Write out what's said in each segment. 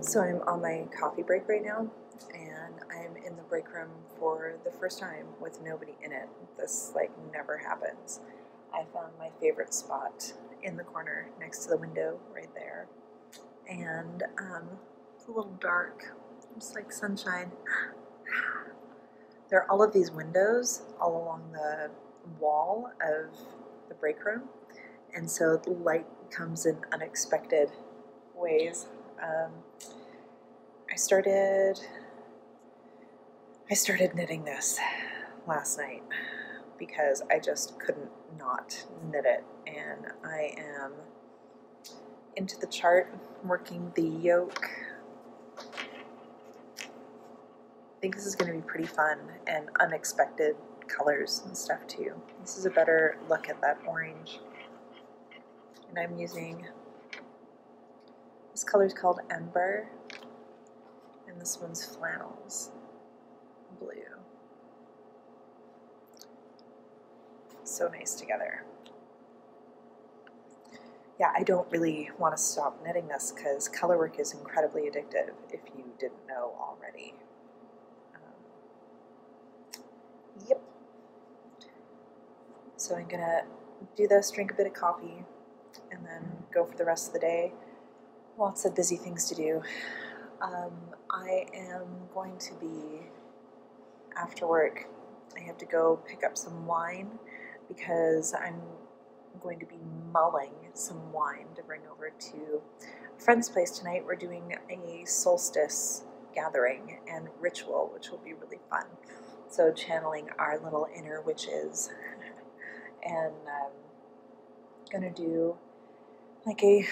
So I'm on my coffee break right now, and I'm in the break room for the first time with nobody in it. This never happens. I found my favorite spot in the corner next to the window right there, and it's a little dark, just like sunshine. There are all of these windows all along the wall of the break room, and so the light comes in unexpected ways. I started knitting this last night because I just couldn't not knit it, and I am into the chart, working the yoke. I think this is going to be pretty fun and unexpected colors and stuff too. This is a better look at that orange, and I'm using this color's called Ember, and this one's Flannels Blue. So nice together. Yeah, I don't really want to stop knitting this because color work is incredibly addictive, if you didn't know already. Yep. So I'm gonna do this, drink a bit of coffee, and then go for the rest of the day. Lots of busy things to do. I am going to be, after work, I have to go pick up some wine because I'm going to be mulling some wine to bring over to a friend's place tonight. We're doing a Solstice gathering and ritual, which will be really fun. So channeling our little inner witches, and gonna do like a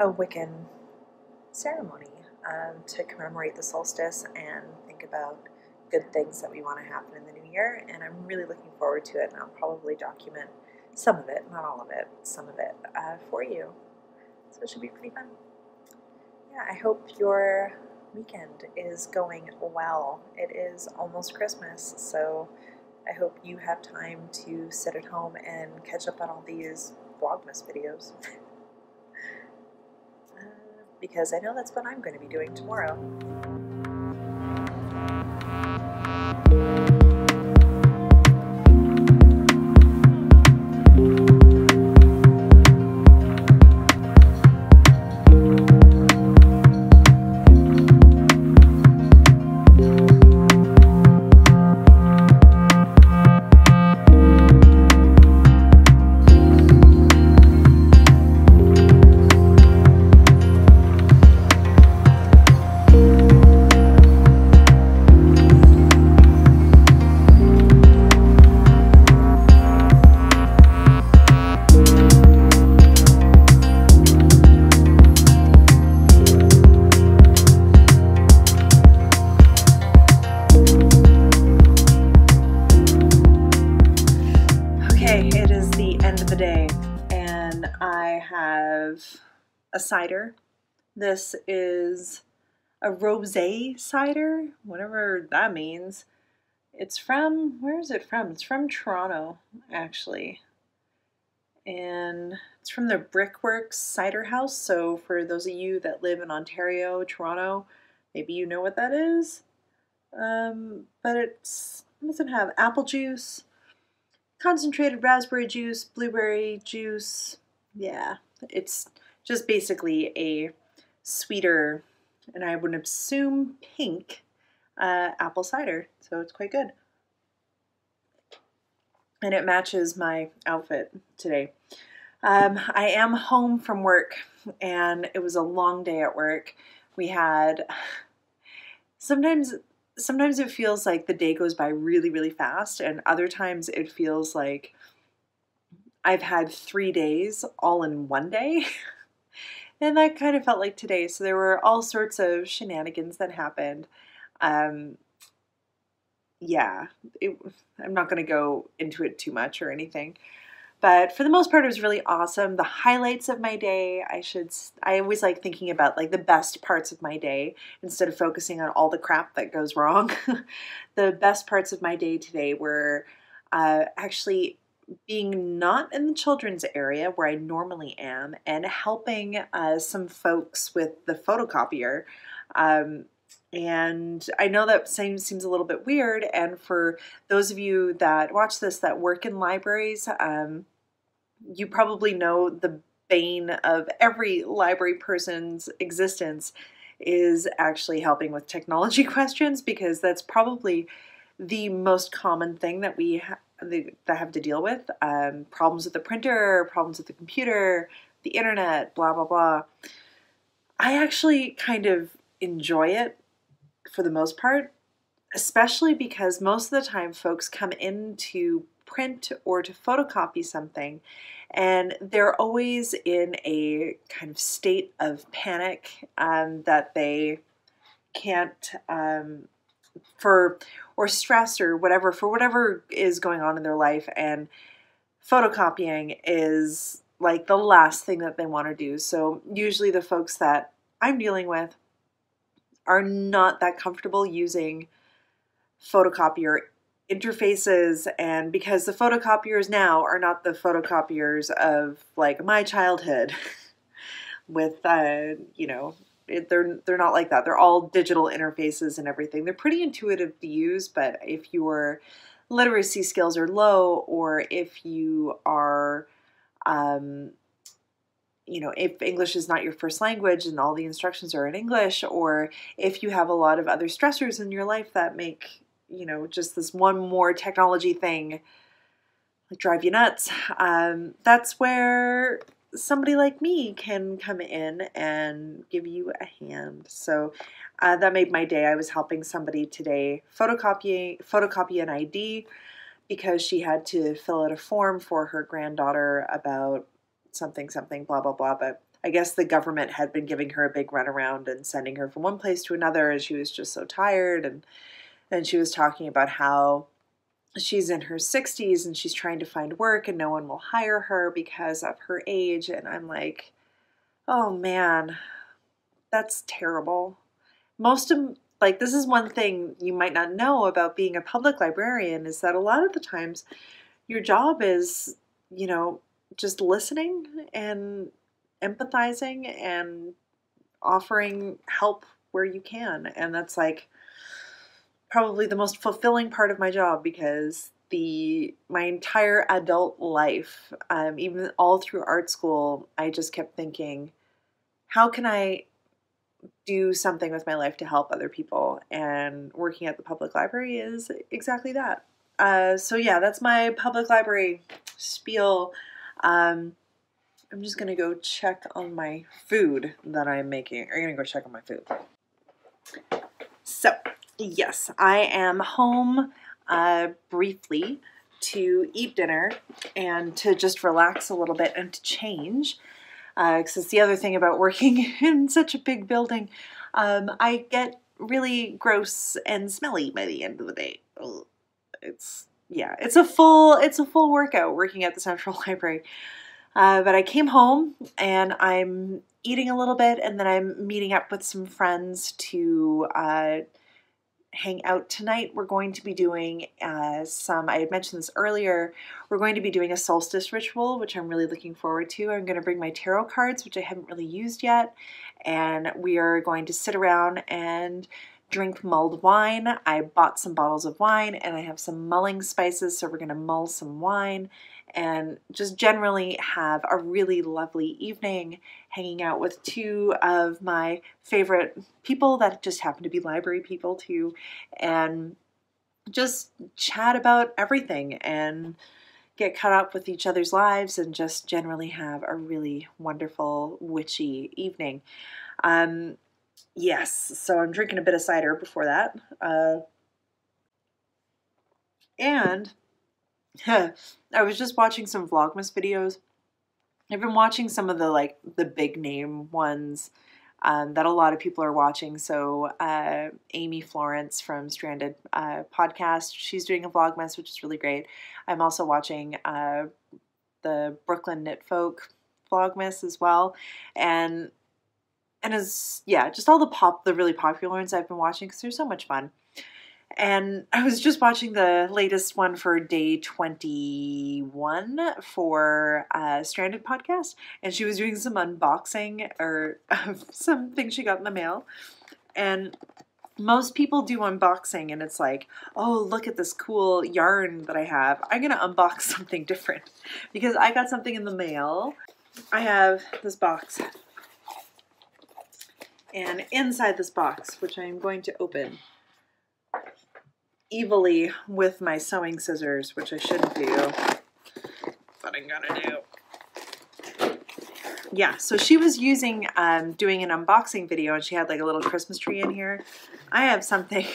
Wiccan ceremony to commemorate the solstice and think about good things that we want to happen in the new year, and I'm really looking forward to it, and I'll probably document some of it, not all of it, some of it for you. So it should be pretty fun. Yeah, I hope your weekend is going well. It is almost Christmas, so I hope you have time to sit at home and catch up on all these Vlogmas videos. Because I know that's what I'm going to be doing tomorrow. A cider. This is a rosé cider, whatever that means. It's from, where is it from? It's from Toronto, actually. And it's from the Brickworks Cider House. So for those of you that live in Ontario, Toronto, maybe you know what that is. But it doesn't have apple juice, concentrated raspberry juice, blueberry juice. Yeah, it's just basically a sweeter, and I would assume pink, apple cider. So it's quite good. And it matches my outfit today. I am home from work, and it was a long day at work. We had, sometimes it feels like the day goes by really, really fast, and other times it feels like I've had 3 days all in one day. And that kind of felt like today. So there were all sorts of shenanigans that happened. Yeah, I'm not going to go into it too much or anything. But for the most part, it was really awesome. The highlights of my day, I always like thinking about like the best parts of my day instead of focusing on all the crap that goes wrong. The best parts of my day today were actually being not in the children's area where I normally am and helping some folks with the photocopier. And I know that seems a little bit weird, and for those of you that watch this that work in libraries, you probably know the bane of every library person's existence is actually helping with technology questions, because that's probably the most common thing that we that have to deal with. Problems with the printer, problems with the computer, the internet, blah, blah, blah. I actually kind of enjoy it for the most part, especially because most of the time folks come in to print or to photocopy something, and they're always in a kind of state of panic that they can't, or stress or whatever, for whatever is going on in their life, and photocopying is like the last thing that they want to do. So usually the folks that I'm dealing with are not that comfortable using photocopier interfaces, and because the photocopiers now are not the photocopiers of like my childhood with you know, they're not like that. They're all digital interfaces and everything. They're pretty intuitive to use, but if your literacy skills are low, or if you are you know, if English is not your first language and all the instructions are in English, or if you have a lot of other stressors in your life that make, you know, just this one more technology thing like drive you nuts, that's where somebody like me can come in and give you a hand. So that made my day. I was helping somebody today photocopy an ID, because she had to fill out a form for her granddaughter about something, blah, blah, blah. But I guess the government had been giving her a big runaround and sending her from one place to another, and she was just so tired. And then she was talking about how she's in her 60s and she's trying to find work and no one will hire her because of her age. And I'm like, oh man, that's terrible. Like, this is one thing you might not know about being a public librarian, is that a lot of the times your job is, you know, just listening and empathizing and offering help where you can. And that's like probably the most fulfilling part of my job, because my entire adult life, even all through art school, I just kept thinking, how can I do something with my life to help other people? And working at the public library is exactly that. So yeah, that's my public library spiel. I'm just gonna go check on my food that I'm making. I'm gonna go check on my food. So yes, I am home briefly to eat dinner and to just relax a little bit and to change. Because it's the other thing about working in such a big building. I get really gross and smelly by the end of the day. It's a full workout working at the Central Library. But I came home and I'm eating a little bit, and then I'm meeting up with some friends to hang out tonight. We're going to be doing I had mentioned this earlier, we're going to be doing a solstice ritual, which I'm really looking forward to. I'm going to bring my tarot cards, which I haven't really used yet, and we are going to sit around and drink mulled wine. I bought some bottles of wine, and I have some mulling spices, so we're going to mull some wine and just generally have a really lovely evening hanging out with two of my favorite people that just happen to be library people too, and just chat about everything and get caught up with each other's lives and just generally have a really wonderful witchy evening. Yes, so I'm drinking a bit of cider before that. And I was just watching some Vlogmas videos. I've been watching some of the big name ones that a lot of people are watching. So Amy Florence from Stranded podcast, she's doing a Vlogmas, which is really great. I'm also watching the Brooklyn Knit Folk Vlogmas as well, and just all the really popular ones I've been watching because they're so much fun. And I was just watching the latest one for day 21 for Stranded podcast, and she was doing some unboxing or some things she got in the mail. And most people do unboxing and it's like, oh, look at this cool yarn that I have. I'm going to unbox something different because I got something in the mail. I have this box. And inside this box, which I'm going to open evilly with my sewing scissors, which I shouldn't do, but I'm gonna do. Yeah, so she was using, doing an unboxing video, and she had like a little Christmas tree in here. I have something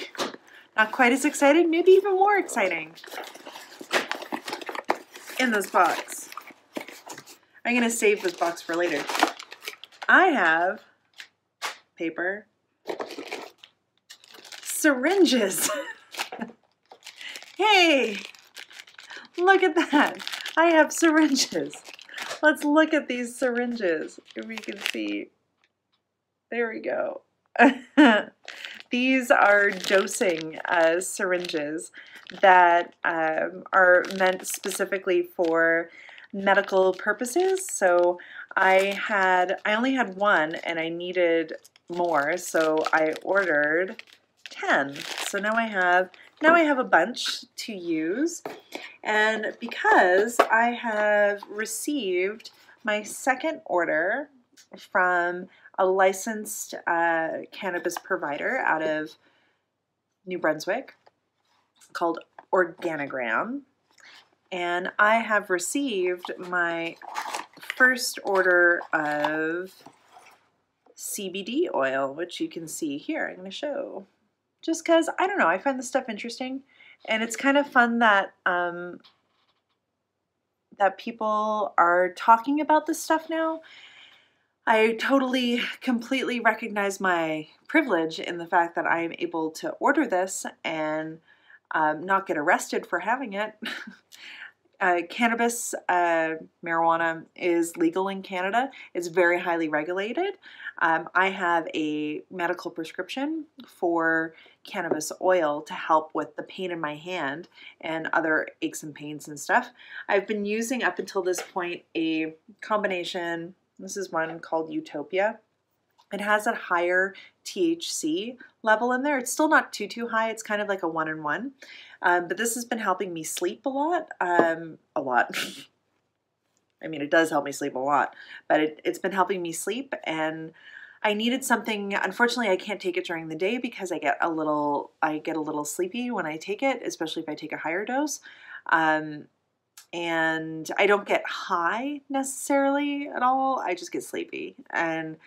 not quite as exciting, maybe even more exciting in this box. I'm gonna save this box for later. I have paper, syringes. Hey, look at that. I have syringes. Let's look at these syringes. If we can see. There we go. These are dosing syringes that are meant specifically for medical purposes. So I only had one and I needed more, so I ordered 10. So now I have a bunch to use, and because I have received my second order from a licensed cannabis provider out of New Brunswick called Organigram, and I have received my first order of CBD oil, which you can see here. I'm going to show. Just because, I don't know, I find this stuff interesting, and it's kind of fun that that people are talking about this stuff now. I totally, completely recognize my privilege in the fact that I am able to order this and not get arrested for having it. Cannabis, marijuana is legal in Canada. It's very highly regulated. I have a medical prescription for cannabis oil to help with the pain in my hand and other aches and pains and stuff. I've been using up until this point a combination. This is one called Utopia. It has a higher THC level in there. It's still not too high. It's kind of like a 1-in-1. But this has been helping me sleep a lot. A lot. I mean, it does help me sleep a lot, but it's been helping me sleep, and I needed something. Unfortunately, I can't take it during the day because I get a little sleepy when I take it, especially if I take a higher dose. And I don't get high necessarily at all. I just get sleepy. And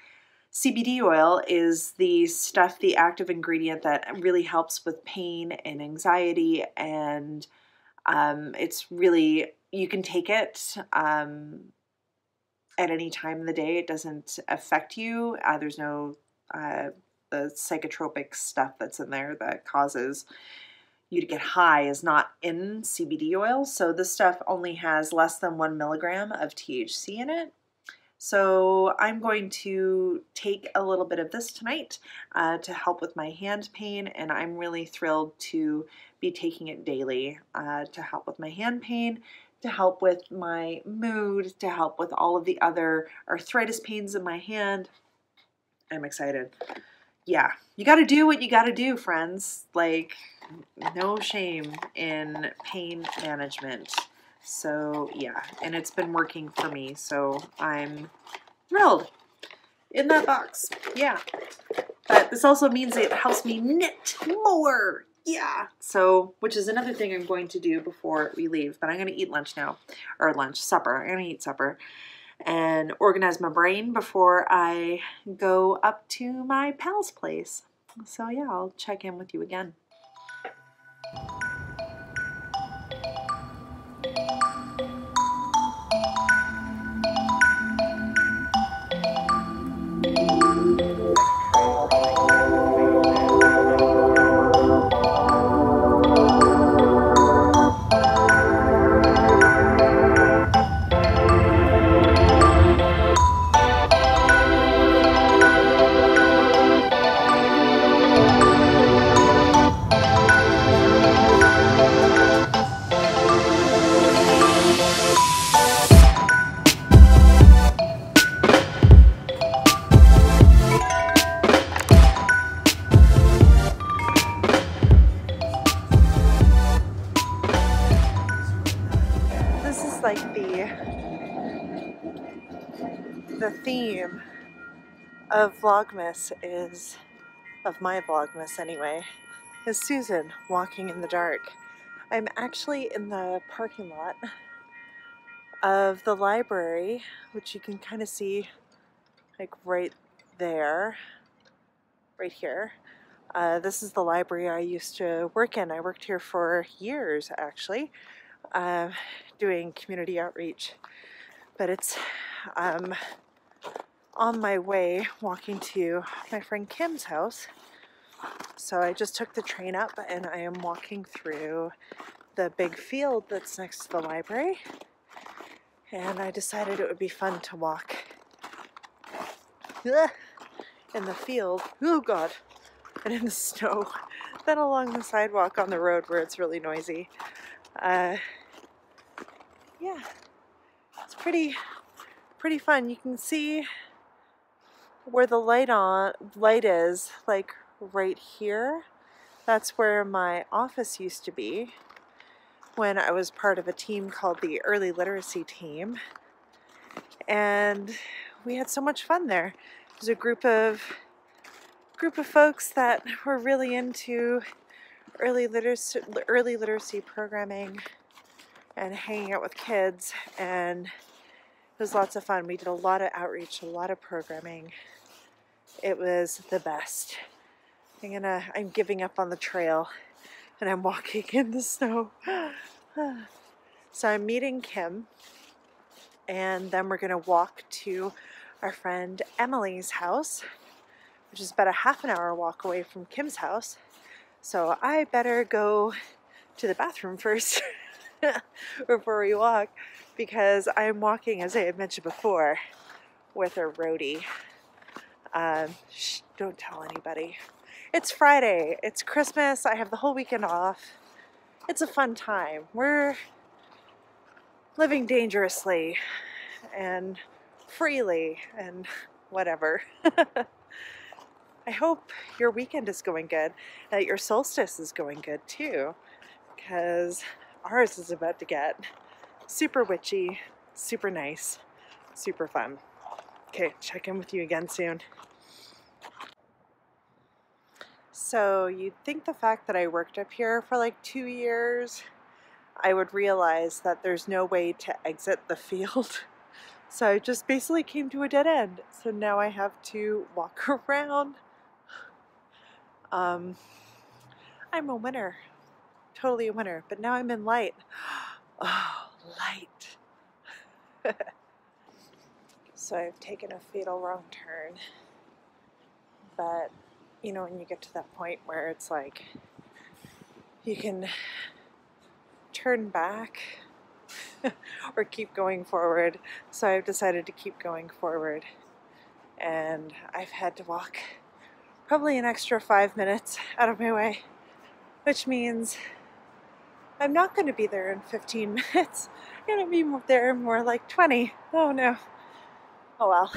CBD oil is the stuff, the active ingredient that really helps with pain and anxiety, and it's really, you can take it at any time of the day. It doesn't affect you. There's no the psychotropic stuff that's in there that causes you to get high is not in CBD oil. So this stuff only has less than 1 milligram of THC in it. So I'm going to take a little bit of this tonight to help with my hand pain, and I'm really thrilled to be taking it daily to help with my hand pain, to help with my mood, to help with all of the other arthritis pains in my hand. I'm excited. Yeah, you got to do what you got to do, friends. Like, no shame in pain management. So yeah, and it's been working for me, so I'm thrilled in that box. Yeah, but this also means it helps me knit more. Yeah, so, which is another thing I'm going to do before we leave, but I'm going to eat lunch now, or supper. I'm going to eat supper and organize my brain before I go up to my pal's place. So yeah, I'll check in with you again. theme of Vlogmas is, of my Vlogmas anyway, is Susan walking in the dark. I'm actually in the parking lot of the library, which you can kind of see like right there, right here. This is the library I used to work in. I worked here for years actually, doing community outreach, but it's on my way walking to my friend Kim's house. So I just took the train up and I am walking through the big field that's next to the library, and I decided it would be fun to walk in the field, oh god, and in the snow, then along the sidewalk on the road where it's really noisy. Yeah, it's pretty fun. You can see where the light is, like right here. That's where my office used to be when I was part of a team called the Early Literacy Team, and we had so much fun there. It was a group of folks that were really into early literacy programming and hanging out with kids, and it was lots of fun. We did a lot of outreach, a lot of programming. It was the best. I'm giving up on the trail and I'm walking in the snow. So I'm meeting Kim, and then we're gonna walk to our friend Emily's house, which is about a half an hour walk away from Kim's house. So I better go to the bathroom first before we walk, because I'm walking, as I had mentioned before, with a roadie. Shh, don't tell anybody. It's Friday, it's Christmas, I have the whole weekend off. It's a fun time. We're living dangerously and freely and whatever. I hope your weekend is going good, that your solstice is going good too, because ours is about to get super witchy, super nice, super fun. Okay, check in with you again soon. So you'd think the fact that I worked up here for like 2 years, I would realize that there's no way to exit the field. So I just basically came to a dead end. So now I have to walk around. I'm a winner, totally a winner, but now I'm in light. Oh, light. So I've taken a fatal wrong turn, but you know, when you get to that point where it's like you can turn back or keep going forward. So I've decided to keep going forward, and I've had to walk probably an extra 5 minutes out of my way, which means I'm not going to be there in 15 minutes. I'm going to be there more like 20. Oh no. Oh well.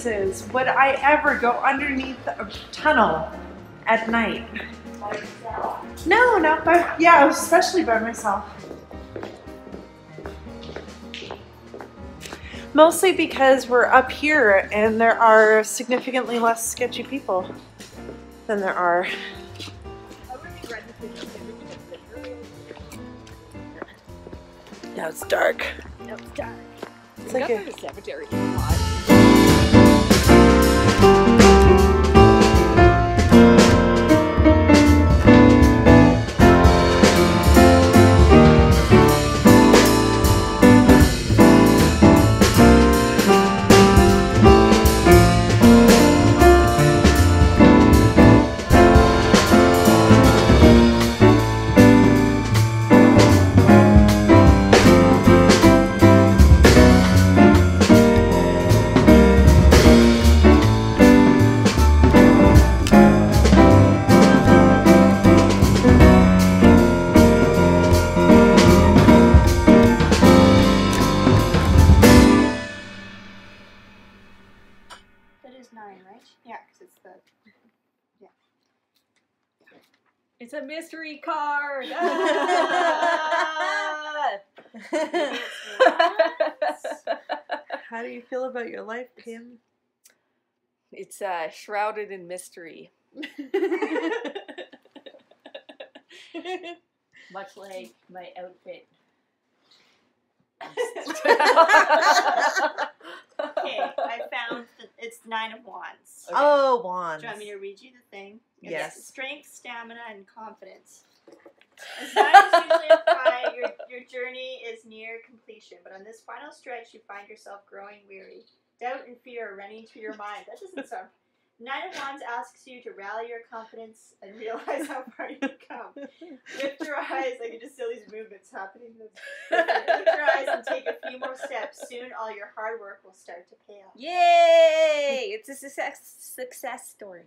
is, would I ever go underneath a tunnel at night? By yourself? No, not by, yeah, especially by myself. Mostly because we're up here and there are significantly less sketchy people than there are. Now it's dark. No, it's dark. It's like a cemetery. It's a mystery card. How do you feel about your life, Kim? It's shrouded in mystery. Much like my outfit. Okay, I found that it's 9 of Wands. Okay. Oh, Wands. Do you want me to read you the thing? Yes. It's strength, stamina, and confidence. As 9s usually imply your journey is near completion, but on this final stretch you find yourself growing weary. Doubt and fear are running through your mind. That doesn't sound... 9 of Wands asks you to rally your confidence and realize how far you've come. Lift your eyes, I can just see all these movements happening. Lift your eyes and take a few more steps. Soon all your hard work will start to pay off. Yay! It's a success story.